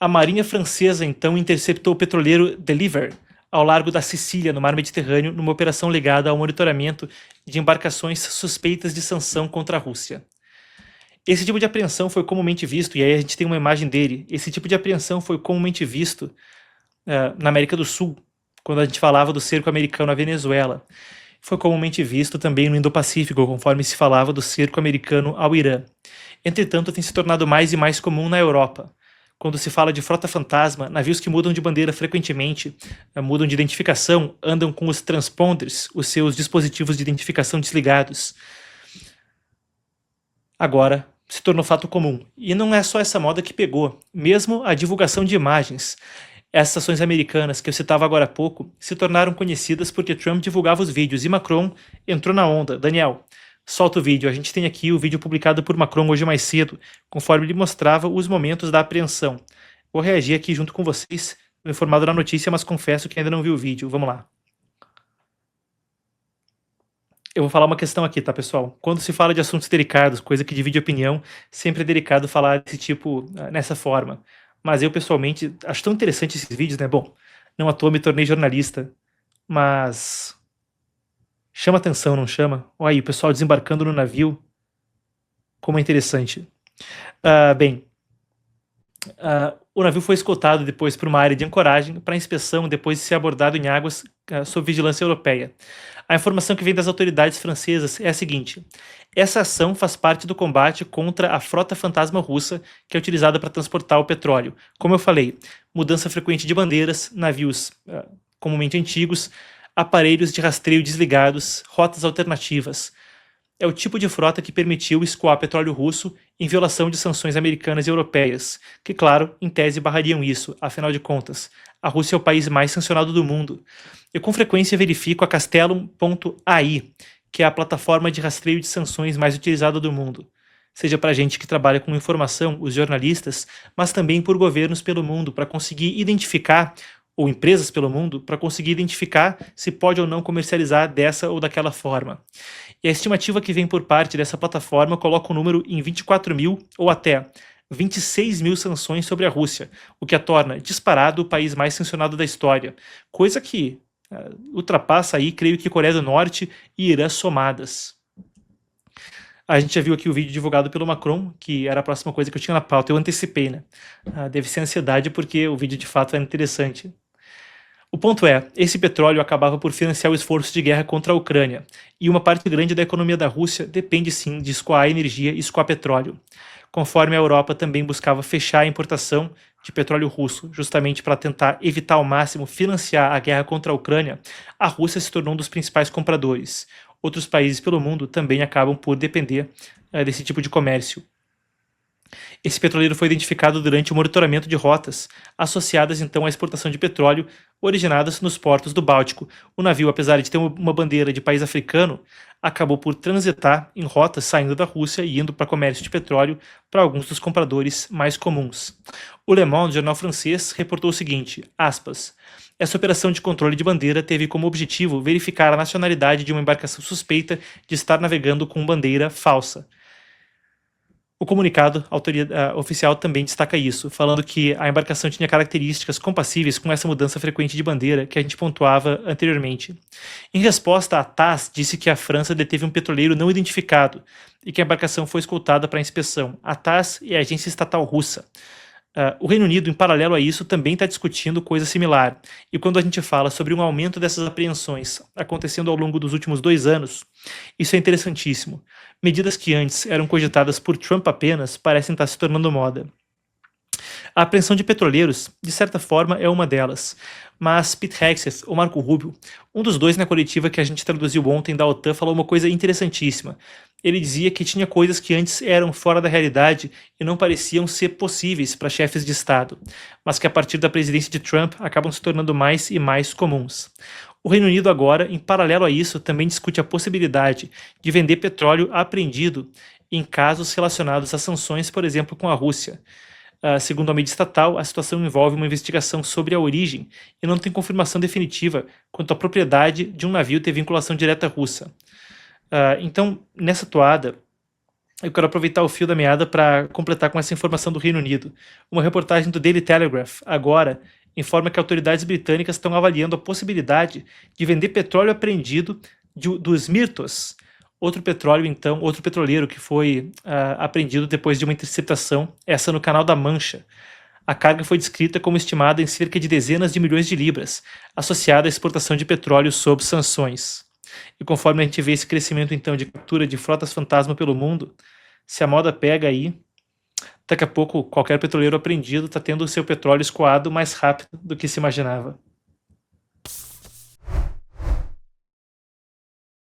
A marinha francesa, então, interceptou o petroleiro Deliver ao largo da Sicília, no mar Mediterrâneo, numa operação ligada ao monitoramento de embarcações suspeitas de sanção contra a Rússia. Esse tipo de apreensão foi comumente visto, e aí a gente tem uma imagem dele, esse tipo de apreensão foi comumente visto na América do Sul, quando a gente falava do cerco americano à Venezuela. Foi comumente visto também no Indo-Pacífico, conforme se falava do cerco americano ao Irã. Entretanto, tem se tornado mais e mais comum na Europa. Quando se fala de frota fantasma, navios que mudam de bandeira frequentemente, mudam de identificação, andam com os transponders, os seus dispositivos de identificação desligados. Agora, se tornou fato comum. E não é só essa moda que pegou. Mesmo a divulgação de imagens. Essas ações americanas que eu citava agora há pouco se tornaram conhecidas porque Trump divulgava os vídeos e Macron entrou na onda. Daniel, solta o vídeo. A gente tem aqui o vídeo publicado por Macron hoje mais cedo, conforme ele mostrava os momentos da apreensão. Vou reagir aqui junto com vocês, informado da notícia, mas confesso que ainda não vi o vídeo. Vamos lá. Eu vou falar uma questão aqui, tá, pessoal? Quando se fala de assuntos delicados, coisa que divide opinião, sempre é delicado falar desse tipo, nessa forma. Mas eu, pessoalmente, acho tão interessante esses vídeos, né? Bom, não à toa me tornei jornalista, mas chama atenção, não chama? Olha aí, o pessoal desembarcando no navio, como é interessante. Bem, o navio foi escoltado depois por uma área de ancoragem para inspeção depois de ser abordado em águas sob vigilância europeia. A informação que vem das autoridades francesas é a seguinte: essa ação faz parte do combate contra a frota fantasma russa que é utilizada para transportar o petróleo. Como eu falei, mudança frequente de bandeiras, navios comumente antigos, aparelhos de rastreio desligados, rotas alternativas. É o tipo de frota que permitiu escoar petróleo russo em violação de sanções americanas e europeias, que, claro, em tese barrariam isso, afinal de contas, a Rússia é o país mais sancionado do mundo. Eu com frequência verifico a Castellum.ai, que é a plataforma de rastreio de sanções mais utilizada do mundo. Seja para gente que trabalha com informação, os jornalistas, mas também por governos pelo mundo, para conseguir identificar, ou empresas pelo mundo, para conseguir identificar se pode ou não comercializar dessa ou daquela forma. E a estimativa que vem por parte dessa plataforma coloca o número em 24 mil ou até 26 mil sanções sobre a Rússia, o que a torna disparado o país mais sancionado da história, coisa que ultrapassa aí, creio que Coreia do Norte e Irã somadas. A gente já viu aqui o vídeo divulgado pelo Macron, que era a próxima coisa que eu tinha na pauta, eu antecipei, né? Deve ser ansiedade porque o vídeo de fato era interessante. O ponto é, esse petróleo acabava por financiar o esforço de guerra contra a Ucrânia, e uma parte grande da economia da Rússia depende sim de escoar energia e escoar petróleo, conforme a Europa também buscava fechar a importação de petróleo russo, justamente para tentar evitar ao máximo financiar a guerra contra a Ucrânia. A Rússia se tornou um dos principais compradores. Outros países pelo mundo também acabam por depender desse tipo de comércio. Esse petroleiro foi identificado durante o monitoramento de rotas associadas então à exportação de petróleo originadas nos portos do Báltico. O navio, apesar de ter uma bandeira de país africano, acabou por transitar em rotas saindo da Rússia e indo para comércio de petróleo para alguns dos compradores mais comuns. O Le Monde, jornal francês, reportou o seguinte, aspas, essa operação de controle de bandeira teve como objetivo verificar a nacionalidade de uma embarcação suspeita de estar navegando com bandeira falsa. O comunicado oficial também destaca isso, falando que a embarcação tinha características compassíveis com essa mudança frequente de bandeira que a gente pontuava anteriormente. Em resposta, a TASS disse que a França deteve um petroleiro não identificado e que a embarcação foi escoltada para inspeção. A TASS é a agência estatal russa. O Reino Unido, em paralelo a isso, também está discutindo coisa similar. E quando a gente fala sobre um aumento dessas apreensões acontecendo ao longo dos últimos 2 anos, isso é interessantíssimo. Medidas que antes eram cogitadas por Trump apenas parecem estar se tornando moda. A apreensão de petroleiros, de certa forma, é uma delas. Mas Pete Hegseth ou Marco Rubio, um dos dois na coletiva que a gente traduziu ontem da OTAN, falou uma coisa interessantíssima. Ele dizia que tinha coisas que antes eram fora da realidade e não pareciam ser possíveis para chefes de Estado, mas que a partir da presidência de Trump acabam se tornando mais e mais comuns. O Reino Unido agora, em paralelo a isso, também discute a possibilidade de vender petróleo apreendido em casos relacionados a sanções, por exemplo, com a Rússia. Segundo a mídia estatal, a situação envolve uma investigação sobre a origem e não tem confirmação definitiva quanto à propriedade de um navio ter vinculação direta russa. Então, nessa toada, Eu quero aproveitar o fio da meada para completar com essa informação do Reino Unido. Uma reportagem do Daily Telegraph, agora, informa que autoridades britânicas estão avaliando a possibilidade de vender petróleo apreendido dos Mirtos, outro petróleo, então, outro petroleiro que foi apreendido depois de uma interceptação, essa no Canal da Mancha. A carga foi descrita como estimada em cerca de dezenas de milhões de libras, associada à exportação de petróleo sob sanções. E conforme a gente vê esse crescimento, então, de captura de frotas fantasma pelo mundo, se a moda pega aí, daqui a pouco qualquer petroleiro apreendido está tendo o seu petróleo escoado mais rápido do que se imaginava.